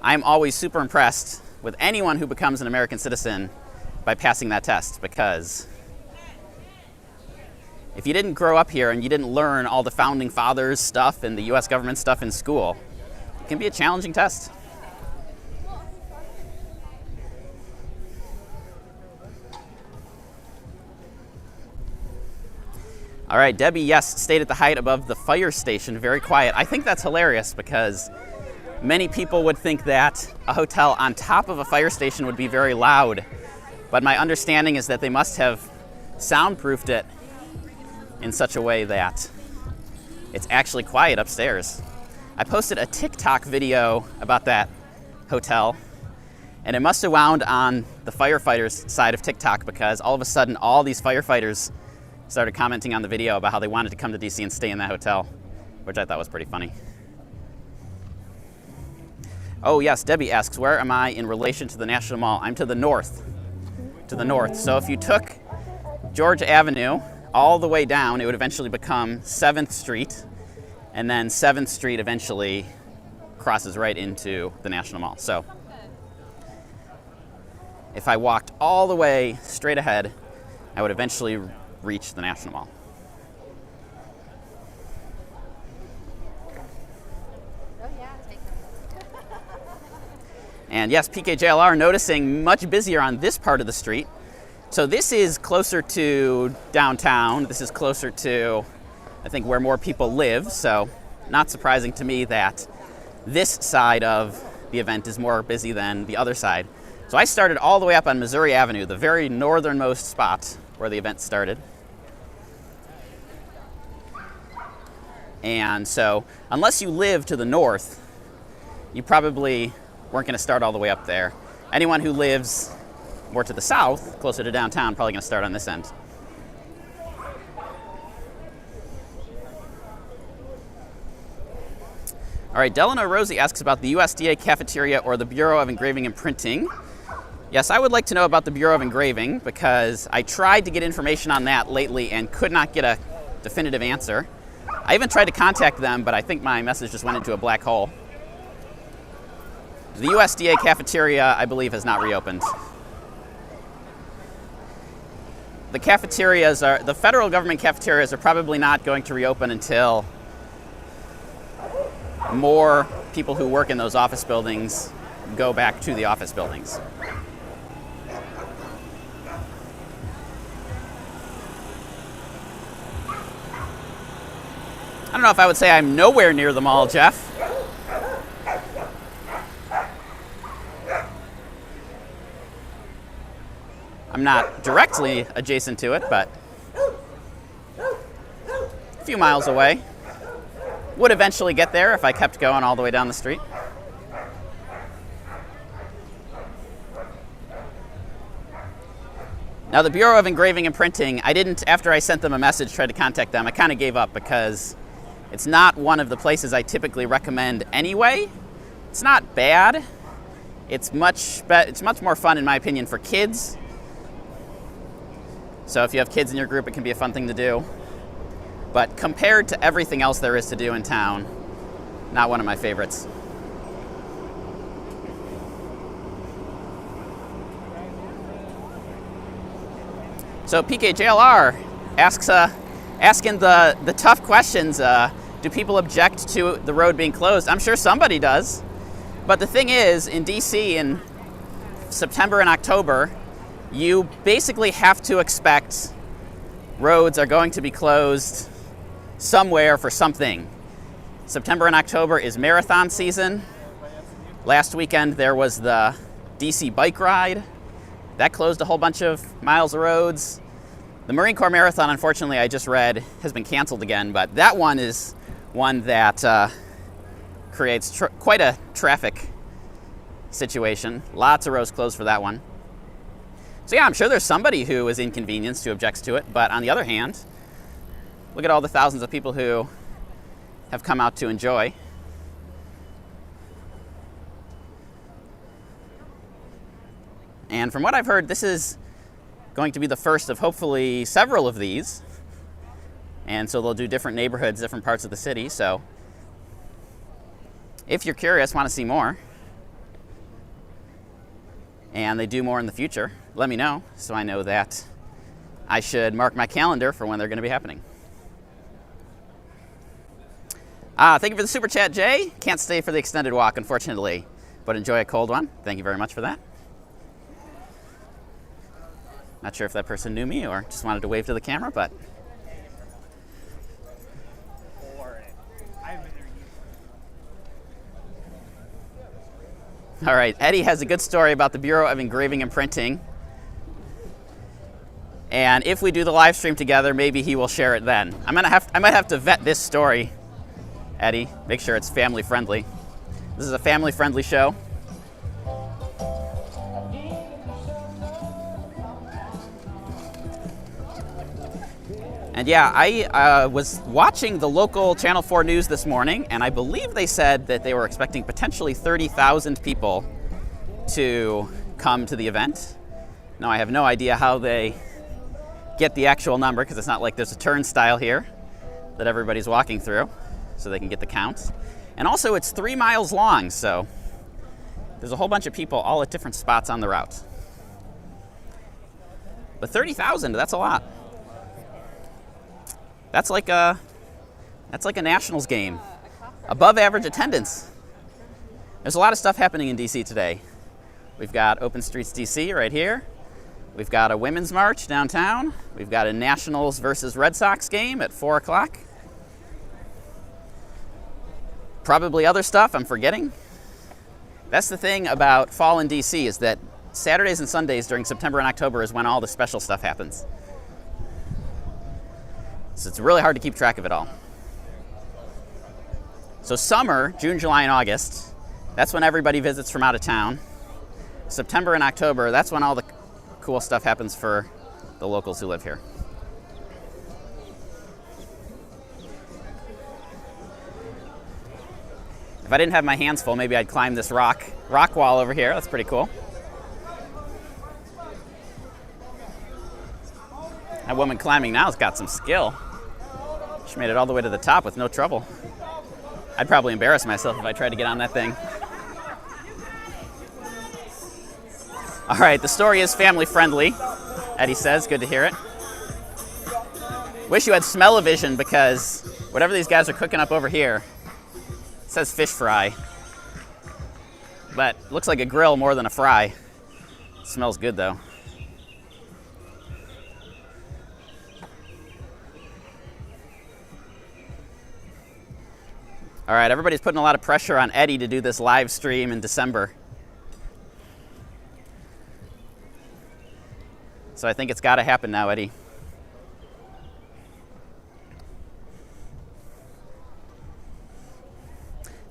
I'm always super impressed with anyone who becomes an American citizen by passing that test, because if you didn't grow up here and you didn't learn all the founding fathers stuff and the US government stuff in school, it can be a challenging test. All right, Debbie, yes, stayed at the height above the fire station, very quiet. I think that's hilarious because many people would think that a hotel on top of a fire station would be very loud. But my understanding is that they must have soundproofed it in such a way that it's actually quiet upstairs. I posted a TikTok video about that hotel, and it must have wound on the firefighters' side of TikTok because all of a sudden all these firefighters started commenting on the video about how they wanted to come to DC and stay in that hotel, which I thought was pretty funny. Oh yes, Debbie asks, where am I in relation to the National Mall? I'm to the north. So if you took George Avenue all the way down, it would eventually become 7th Street, and then 7th Street eventually crosses right into the National Mall. So if I walked all the way straight ahead, I would eventually reach the National Mall. Oh yeah, take them. And yes, PKJLR noticing much busier on this part of the street. So this is closer to downtown. This is closer to, I think, where more people live. So not surprising to me that this side of the event is more busy than the other side. So I started all the way up on Missouri Avenue, the very northernmost spot where the event started. And so unless you live to the north, you probably weren't going to start all the way up there. Anyone who lives more to the south, closer to downtown, probably going to start on this end. All right, Delano Rosie asks about the USDA cafeteria or the Bureau of Engraving and Printing. Yes, I would like to know about the Bureau of Engraving because I tried to get information on that lately and could not get a definitive answer. I even tried to contact them, but I think my message just went into a black hole. The USDA cafeteria, I believe, has not reopened. The federal government cafeterias are probably not going to reopen until more people who work in those office buildings go back to the office buildings. I don't know if I would say I'm nowhere near the mall, Jeff. I'm not directly adjacent to it, but a few miles away. Would eventually get there if I kept going all the way down the street. Now the Bureau of Engraving and Printing, I didn't, after I sent them a message, try to contact them, I kind of gave up because it's not one of the places I typically recommend anyway. It's not bad. It's much more fun, in my opinion, for kids. So if you have kids in your group, it can be a fun thing to do. But compared to everything else there is to do in town, not one of my favorites. So PKJLR asks, asking the tough questions. Do people object to the road being closed? I'm sure somebody does. But the thing is, in DC in September and October, you basically have to expect roads are going to be closed somewhere for something. September and October is marathon season. Last weekend there was the DC bike ride. That closed a whole bunch of miles of roads. The Marine Corps Marathon, unfortunately, I just read, has been canceled again, but that one is one that creates quite a traffic situation. Lots of roads closed for that one. So yeah, I'm sure there's somebody who is inconvenienced who objects to it, but on the other hand, look at all the thousands of people who have come out to enjoy. And from what I've heard, this is going to be the first of hopefully several of these. And so they'll do different neighborhoods, different parts of the city. So if you're curious, want to see more, and they do more in the future, let me know so I know that I should mark my calendar for when they're going to be happening. Thank you for the super chat, Jay. Can't stay for the extended walk, unfortunately, but enjoy a cold one. Thank you very much for that. Not sure if that person knew me or just wanted to wave to the camera, but all right, Eddie has a good story about the Bureau of Engraving and Printing. And if we do the live stream together, maybe he will share it then. I might have to vet this story, Eddie. Make sure it's family friendly. This is a family friendly show. And yeah, I was watching the local Channel 4 news this morning, and I believe they said that they were expecting potentially 30,000 people to come to the event. Now, I have no idea how they get the actual number, because it's not like there's a turnstile here that everybody's walking through, so they can get the counts. And also, it's 3 miles long, so there's a whole bunch of people all at different spots on the route. But 30,000, that's a lot. That's like a Nationals game. Above average attendance. There's a lot of stuff happening in DC today. We've got Open Streets DC right here. We've got a women's march downtown. We've got a Nationals versus Red Sox game at 4 o'clock. Probably other stuff I'm forgetting. That's the thing about fall in DC, is that Saturdays and Sundays during September and October is when all the special stuff happens. So it's really hard to keep track of it all. So summer, June, July, and August, that's when everybody visits from out of town. September and October, that's when all the cool stuff happens for the locals who live here. If I didn't have my hands full, maybe I'd climb this rock wall over here. That's pretty cool. That woman climbing now has got some skill. She made it all the way to the top with no trouble. I'd probably embarrass myself if I tried to get on that thing. All right, the story is family friendly, Eddie says. Good to hear it. Wish you had smell-o-vision, because whatever these guys are cooking up over here, it says fish fry. But looks like a grill more than a fry. It smells good though. All right, everybody's putting a lot of pressure on Eddie to do this live stream in December. So I think it's got to happen now, Eddie.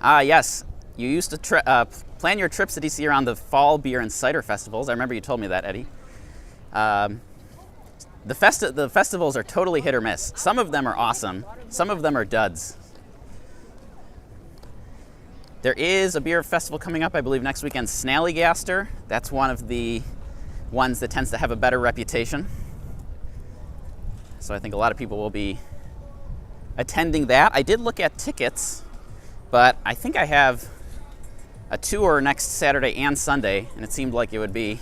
Yes, you used to plan your trips to DC around the fall beer and cider festivals. I remember you told me that, Eddie. The festivals are totally hit or miss. Some of them are awesome. Some of them are duds. There is a beer festival coming up, I believe, next weekend, Snallygaster. That's one of the ones that tends to have a better reputation. So I think a lot of people will be attending that. I did look at tickets, but I think I have a tour next Saturday and Sunday, and it seemed like it would be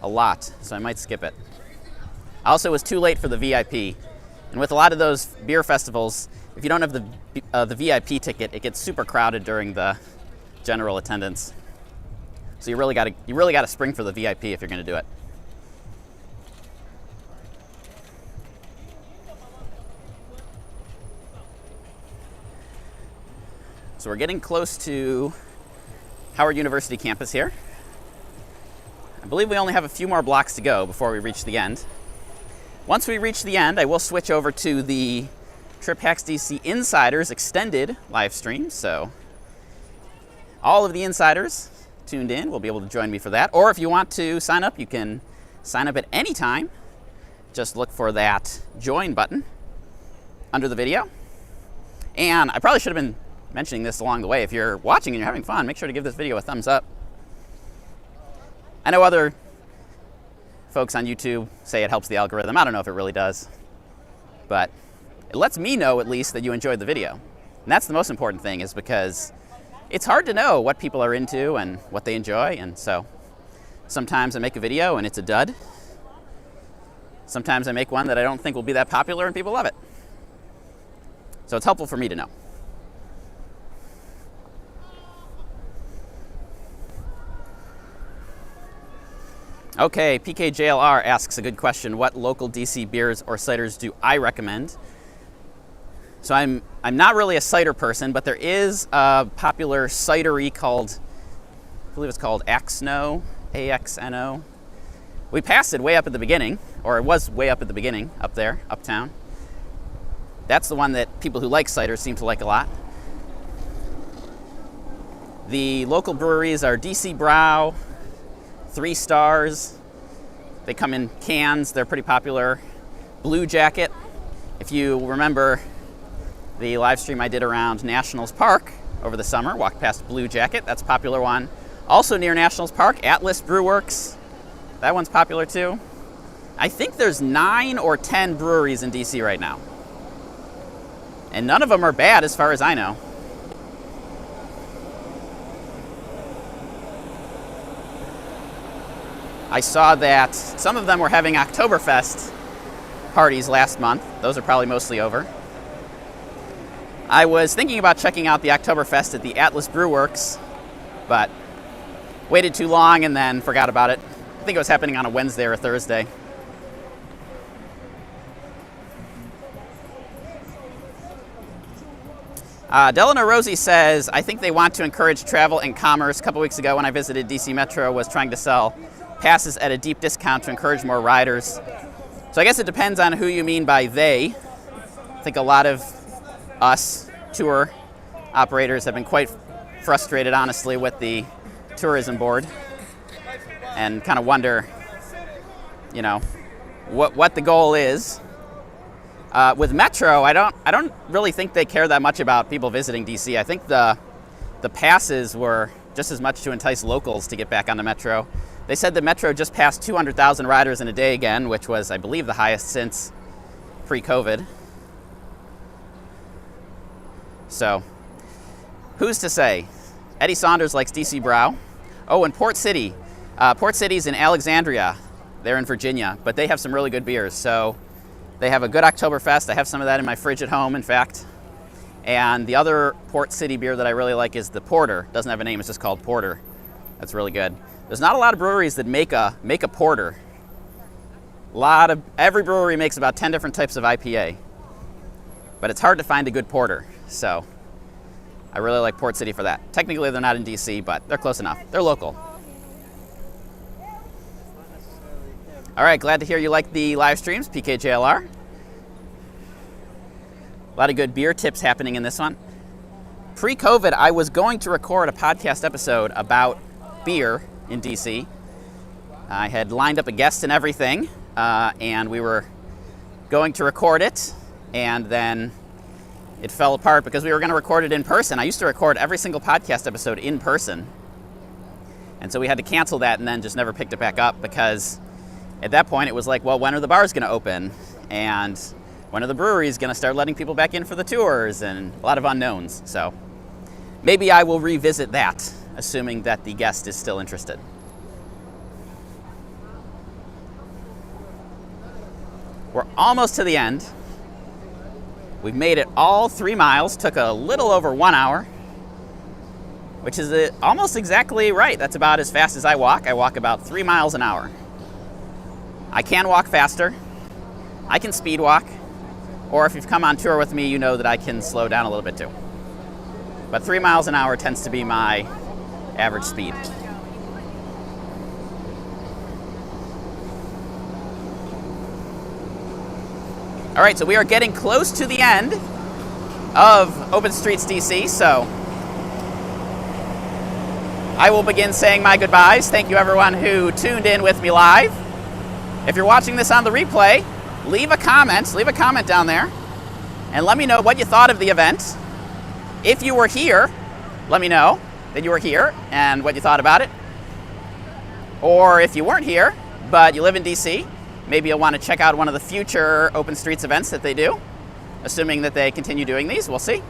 a lot, so I might skip it. Also, it was too late for the VIP. And with a lot of those beer festivals, if you don't have the VIP ticket, it gets super crowded during the general attendance. So you really got to spring for the VIP if you're going to do it. So we're getting close to Howard University campus here. I believe we only have a few more blocks to go before we reach the end. Once we reach the end, I will switch over to the Trip Hacks DC Insiders extended live stream. So all of the insiders tuned in will be able to join me for that. Or if you want to sign up, you can sign up at any time. Just look for that join button under the video. And I probably should have been mentioning this along the way. If you're watching and you're having fun, make sure to give this video a thumbs up. I know other folks on YouTube say it helps the algorithm. I don't know if it really does, but it lets me know at least that you enjoyed the video. And that's the most important thing, is because it's hard to know what people are into and what they enjoy. And so sometimes I make a video and it's a dud. Sometimes I make one that I don't think will be that popular and people love it. So it's helpful for me to know. Okay, PKJLR asks a good question. What local DC beers or ciders do I recommend? So I'm not really a cider person, but there is a popular cidery called, I believe it's called Axno, AXNO. We passed it way up at the beginning, or it was way up at the beginning, up there, uptown. That's the one that people who like cider seem to like a lot. The local breweries are DC Brau, 3 Stars. They come in cans, they're pretty popular. Blue Jacket, if you remember the live stream I did around Nationals Park over the summer, walked past Blue Jacket, that's a popular one. Also near Nationals Park, Atlas Brewworks, that one's popular too. I think there's 9 or 10 breweries in DC right now. And none of them are bad as far as I know. I saw that some of them were having Oktoberfest parties last month. Those are probably mostly over. I was thinking about checking out the Oktoberfest at the Atlas Brewworks, but waited too long and then forgot about it. I think it was happening on a Wednesday or a Thursday. Delano Rosie says, I think they want to encourage travel and commerce. A couple weeks ago when I visited DC Metro was trying to sell passes at a deep discount to encourage more riders. So I guess it depends on who you mean by they. I think a lot of us tour operators have been quite frustrated, honestly, with the tourism board and kind of wonder, you know, what the goal is. With Metro, I don't really think they care that much about people visiting DC. I think the passes were just as much to entice locals to get back on the Metro. They said the Metro just passed 200,000 riders in a day again, which was, I believe, the highest since pre-COVID. So, who's to say? Eddie Saunders likes DC Brau. Oh, and Port City. Port City's in Alexandria. They're in Virginia, but they have some really good beers. So they have a good Oktoberfest. I have some of that in my fridge at home, in fact. And the other Port City beer that I really like is the Porter. Doesn't have a name, it's just called Porter. That's really good. There's not a lot of breweries that make a porter. Every brewery makes about 10 different types of IPA. But it's hard to find a good porter. So I really like Port City for that. Technically they're not in DC, but they're close enough. They're local. All right, glad to hear you like the live streams, PKJLR. A lot of good beer tips happening in this one. Pre-COVID, I was going to record a podcast episode about beer in DC. I had lined up a guest and everything, and we were going to record it, and then it fell apart because we were going to record it in person. I used to record every single podcast episode in person, and so we had to cancel that and then just never picked it back up because at that point it was like, well, when are the bars going to open? And when are the breweries going to start letting people back in for the tours? And a lot of unknowns. So maybe I will revisit that, assuming that the guest is still interested. We're almost to the end. We've made it all 3 miles. Took a little over 1 hour, which is almost exactly right. That's about as fast as I walk. I walk about 3 miles an hour. I can walk faster. I can speed walk. Or if you've come on tour with me, you know that I can slow down a little bit too. But 3 miles an hour tends to be my average speed. All right, so we are getting close to the end of Open Streets DC, so I will begin saying my goodbyes. Thank you everyone who tuned in with me live. If you're watching this on the replay, leave a comment down there, and let me know what you thought of the event. If you were here, let me know that you were here and what you thought about it. Or if you weren't here, but you live in DC, maybe you'll want to check out one of the future Open Streets events that they do, assuming that they continue doing these. We'll see.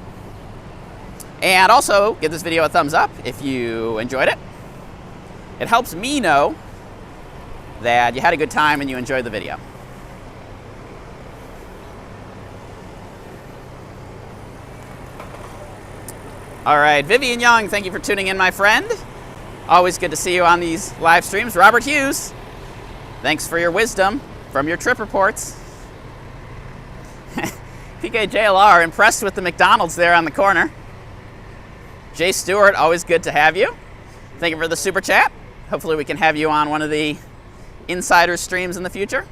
And also, give this video a thumbs up if you enjoyed it. It helps me know that you had a good time and you enjoyed the video. All right, Vivian Young, thank you for tuning in, my friend. Always good to see you on these live streams. Robert Hughes, thanks for your wisdom from your trip reports. PKJLR, impressed with the McDonald's there on the corner. Jay Stewart, always good to have you. Thank you for the super chat. Hopefully we can have you on one of the insider streams in the future.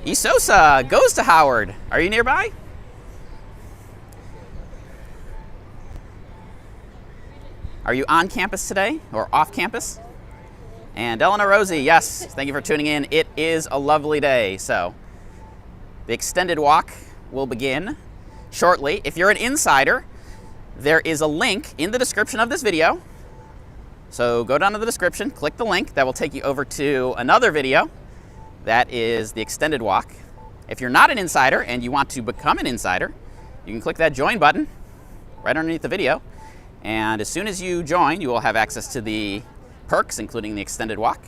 Esosa goes to Howard. Are you nearby? Are you on campus today or off campus? And Eleanor Rosie, yes, thank you for tuning in. It is a lovely day. So the extended walk will begin shortly. If you're an insider, there is a link in the description of this video. So go down to the description, click the link. That will take you over to another video. That is the extended walk. If you're not an insider and you want to become an insider, you can click that join button right underneath the video. And as soon as you join, you will have access to the perks, including the extended walk.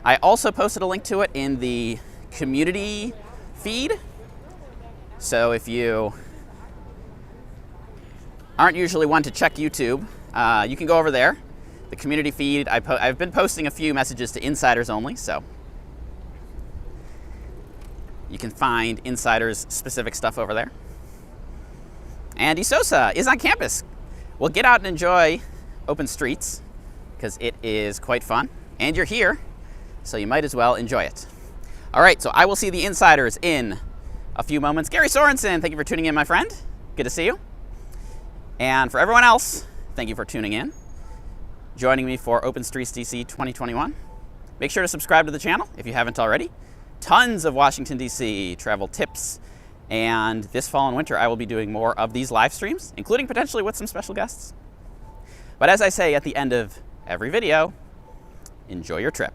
I also posted a link to it in the community feed. So if you aren't usually one to check YouTube, you can go over there. The community feed, I've been posting a few messages to insiders only, so you can find insiders specific stuff over there. And Esosa is on campus. Well, get out and enjoy Open Streets because it is quite fun. And you're here, so you might as well enjoy it. All right, so I will see the insiders in a few moments. Gary Sorensen, thank you for tuning in, my friend. Good to see you. And for everyone else, thank you for tuning in, joining me for Open Streets DC 2021. Make sure to subscribe to the channel if you haven't already. Tons of Washington, D.C. travel tips. And this fall and winter, I will be doing more of these live streams, including potentially with some special guests. But as I say at the end of every video, enjoy your trip.